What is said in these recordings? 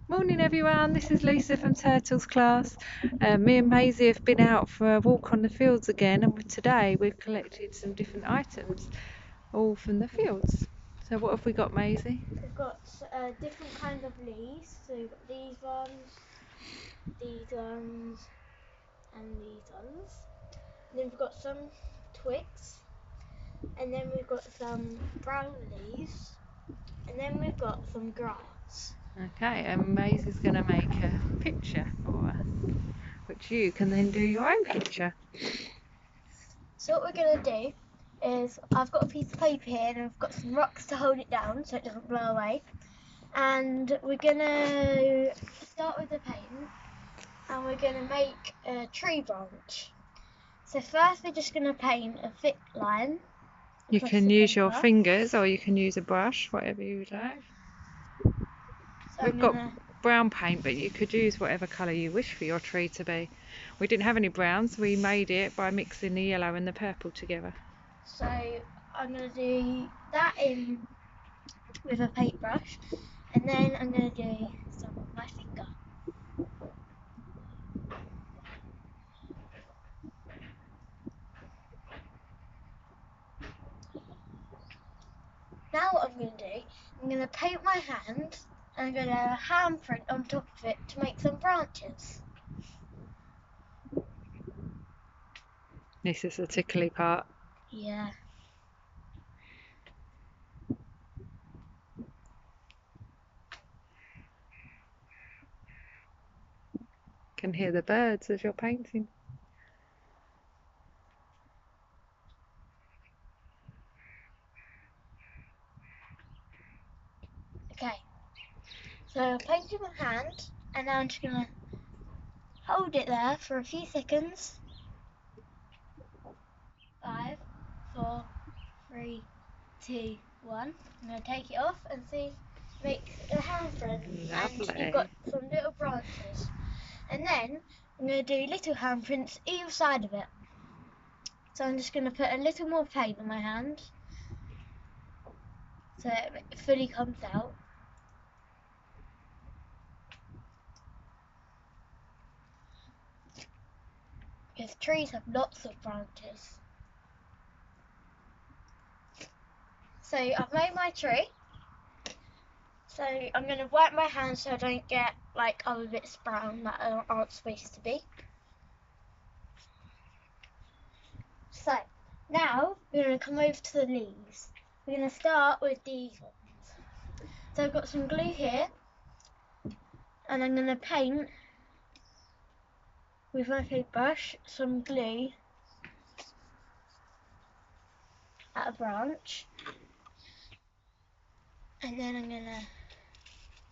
Morning everyone, this is Lisa from Turtles class. Me and Maisie have been out for a walk on the fields again, and today we've collected some different items, all from the fields. So what have we got, Maisie? We've got different kinds of leaves. So we've got these ones, and these ones. And then we've got some twigs, and then we've got some brown leaves, and then we've got some grass. Okay, and Maisie's going to make a picture for us, which you can then do your own picture. So what we're going to do is, I've got a piece of paper here and I've got some rocks to hold it down so it doesn't blow away. And we're going to start with the paint, and we're going to make a tree branch. So first we're just going to paint a thick line. You can use your fingers or you can use a brush, whatever you would like. So We've got brown paint, but you could use whatever colour you wish for your tree to be. We didn't have any browns, so we made it by mixing the yellow and the purple together. So I'm going to do that in with a paintbrush, and then I'm going to do some with my finger. Now what I'm going to do, I'm going to paint my hand, and I'm going to handprint on top of it to make some branches. This is the tickly part. Yeah. Can hear the birds as you're painting. Okay. So I painted my hand, and now I'm just going to hold it there for a few seconds. 5, 4, 3, 2, 1. I'm going to take it off and see, make a handprint. Lovely. And you've got some little branches. And then I'm going to do little handprints either side of it. So I'm just going to put a little more paint on my hand so it fully comes out. Because trees have lots of branches. So I've made my tree. So I'm going to wipe my hands so I don't get like other bits brown that aren't supposed to be. So now we're going to come over to the leaves. We're going to start with these ones. So I've got some glue here, and I'm going to paint with my paintbrush some glue at a branch, and then I'm going to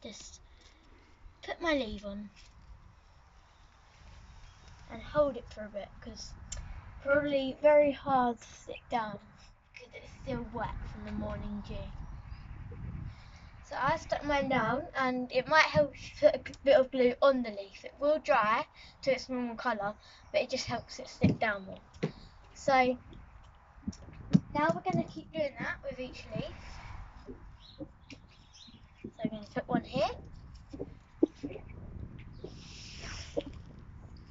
just put my leaf on and hold it for a bit, because probably very hard to stick down because it's still wet from the morning dew. So I stuck mine down, and it might help you put a bit of glue on the leaf. It will dry to its normal colour, but it just helps it stick down more. So now we're going to keep doing that with each leaf. So I'm going to put one here.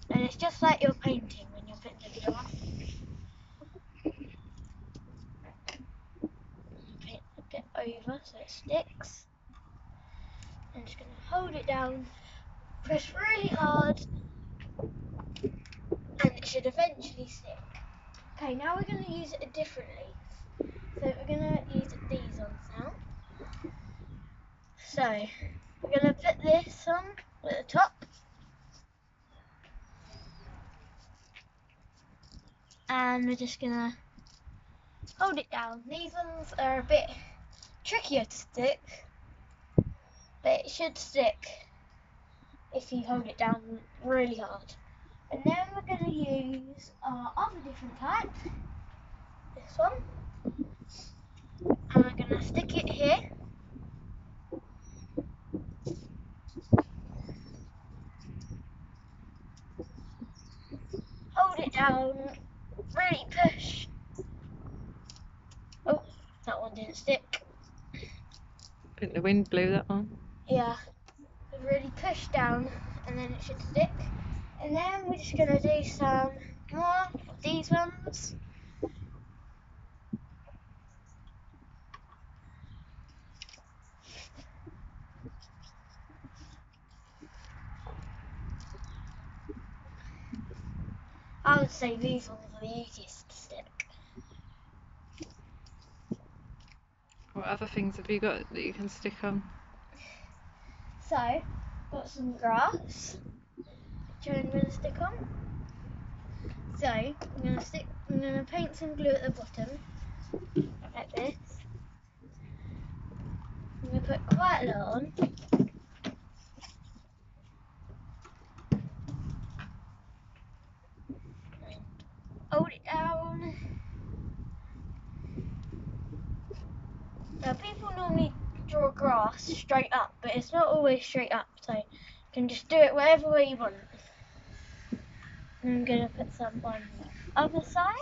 And it's just like you're painting when you're putting the glue on. Paint a bit over so it sticks. I'm just going to hold it down, press really hard, and it should eventually stick. Okay, now we're going to use a different leaf. So we're going to use these ones now. So we're going to put this on at the top. And we're just going to hold it down. These ones are a bit trickier to stick, but it should stick if you hold it down really hard. And then we're going to use our other different type, this one, and we're going to stick it here. Hold it down, really push. Oh, that one didn't stick. I think the wind blew that on. Yeah, really push down and then it should stick. And then we're just going to do some more of these ones. I would say these ones are the easiest to stick. What other things have you got that you can stick on? So, got some grass, which I'm going to stick on. So, I'm going to paint some glue at the bottom, like this. I'm going to put quite a lot on. And hold it down. Now, people normally draw grass straight up, but it's not always straight up, so you can just do it whatever way you want. And I'm going to put some on the other side.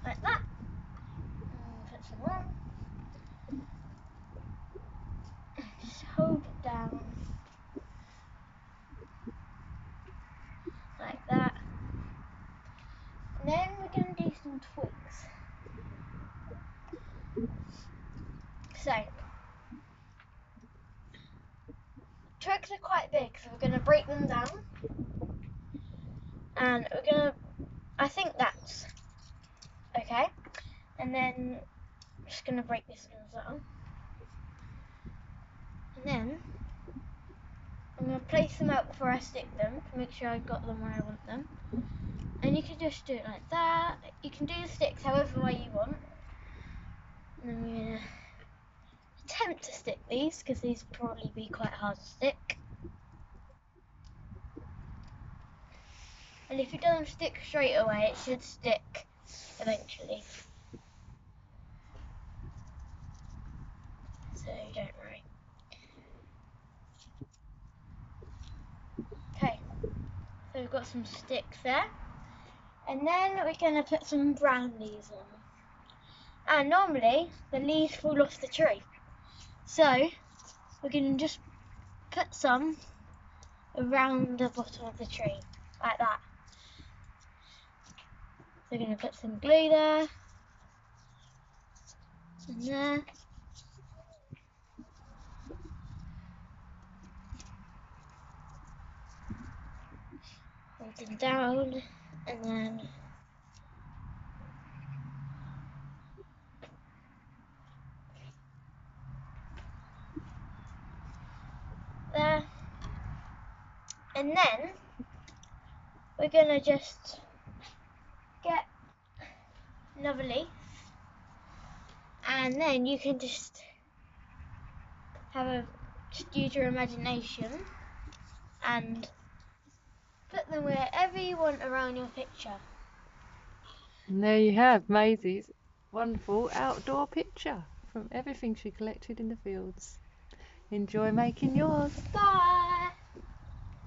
Like that. And put some on. Just hold it down. Like that. And then we're going to do some twigs. So, twigs are quite big, so we're going to break them down. And we're going to, I think that's okay. And then I'm just going to break this one as well. And then I'm going to place them out before I stick them to make sure I've got them where I want them. And you can just do it like that. You can do the sticks however way you want. And then we're going to attempt to stick these, because these will probably be quite hard to stick. And if it doesn't stick straight away, it should stick eventually. So don't worry. Okay, so we've got some sticks there. And then we're going to put some brown leaves on. And normally, the leaves fall off the tree. So, we're going to just put some around the bottom of the tree, like that. So we're going to put some glue there, and there. Hold them down, and then there. And then we're going to just get another leaf, and then you can just just use your imagination and put them wherever you want around your picture. And there you have Maisie's wonderful outdoor picture from everything she collected in the fields. Enjoy making yours. Bye!